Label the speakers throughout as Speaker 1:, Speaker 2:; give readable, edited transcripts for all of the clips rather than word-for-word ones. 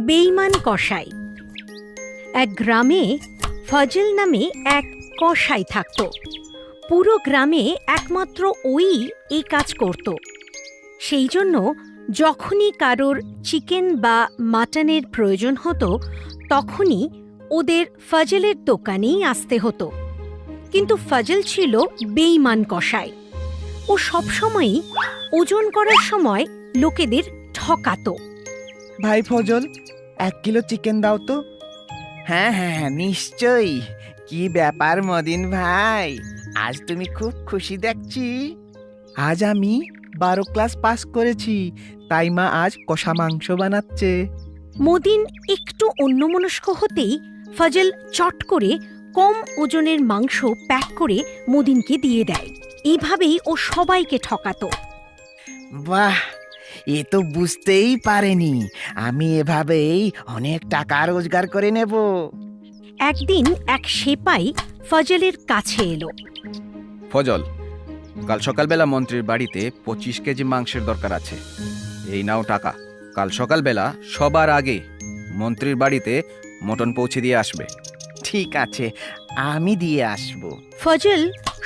Speaker 1: বেঈমান কসাই। এক গ্রামে ফজল নামে এক কসাই থাকত। পুরো গ্রামে একমাত্র ওই এই কাজ করত। সেই জন্য যখনই কারোর চিকেন বা মাটনের প্রয়োজন হতো তখনই ওদের ফজলের দোকানেই আসতে হতো। কিন্তু ফজল ছিল বেঈমান কসাই। ও সবসময়ই ওজন করার সময় লোকেদের ঠকাতো।
Speaker 2: ভাই ফজল, 1 কিলো চিকেন দাও তো। হ্যাঁ হ্যাঁ নিশ্চয়ই। কি ব্যাপার মদিন ভাই, আজ তুমি খুব খুশি দেখছি। আজ আমি 12 ক্লাস পাস করেছি, তাই মা আজ কষা মাংস বানাচ্ছে।
Speaker 1: মদিন একটু অন্যমনস্ক হতেই ফজল চট করে কম ওজনের মাংস প্যাক করে মদিনকে দিয়ে দেয়। এইভাবেই ও সবাইকে ঠকাতো।
Speaker 2: বাহ, এ তো বুঝতেই পারেনি আমি এভাবেই অনেক টাকা রোজগার করে নেব।
Speaker 1: একদিন এক সেপাই ফজলের কাছে এলো।
Speaker 3: ফজল, কাল সকালবেলা মন্ত্রীর বাড়িতে 25 কেজি মাংসের দরকার আছে। এই নাও টাকা। কাল সকালবেলা সবার আগে মন্ত্রীর বাড়িতে মটন পৌঁছে দিয়ে আসবে।
Speaker 2: ঠিক আছে, আমি দিয়ে আসব।
Speaker 1: ফজল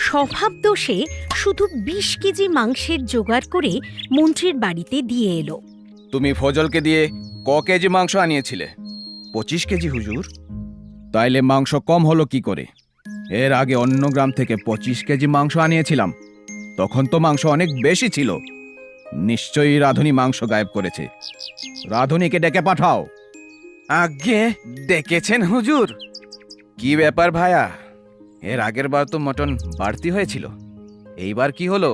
Speaker 1: স্বভাব দোষে শুধু 20 কেজি মাংসের জোগাড় করে মন্ত্রীর বাড়িতে দিয়ে এলো।
Speaker 3: তুমি ফজলকে দিয়ে ক কেজি মাংস আনিয়েছিলে? 25 কেজি হুজুর। তাইলে মাংস কম হলো কি করে? এর আগে অন্য গ্রাম থেকে 25 কেজি মাংস আনিয়েছিলাম, তখন তো মাংস অনেক বেশি ছিল। নিশ্চয়ই রাধুনি মাংস গায়েব করেছে। রাধুনিকে ডেকে পাঠাও।
Speaker 2: আগে ডেকেছেন হুজুর?
Speaker 3: কি ব্যাপার ভায়া, এর আগের বার তো মটন বাড়তি হয়েছিল, এইবার কি হলো?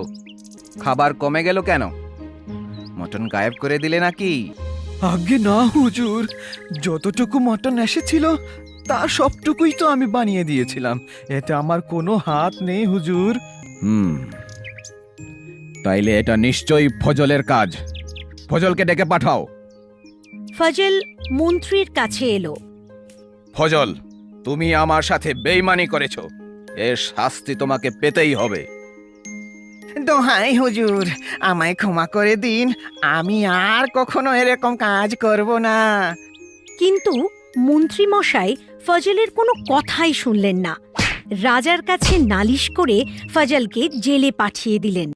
Speaker 3: খাবার কমে গেল কেন? মটন গায়েব করে দিলে নাকি?
Speaker 2: আগে না হুজুর, যতটুকু মটন এসেছিল তার সবটুকুই তো আমি বানিয়ে দিয়েছিলাম। এতে আমার কোনো হাত নেই হুজুর।
Speaker 3: তাইলে এটা নিশ্চয়ই ফজলের কাজ। ফজলকে ডেকে পাঠাও।
Speaker 1: ফজল মন্ত্রীর কাছে এলো।
Speaker 3: ফজল, তুমি আমার সাথে বেইমানি করেছো, এর শাস্তি তোমাকে পেতেই হবে।
Speaker 2: দোহাই হুজুর, আমায় ক্ষমা করে দিন, আমি আর কখনো এরকম কাজ করব না।
Speaker 1: কিন্তু মন্ত্রী মশাই ফজলের কোনো কথাই শুনলেন না। রাজার কাছে নালিশ করে ফজলকে জেলে পাঠিয়ে দিলেন।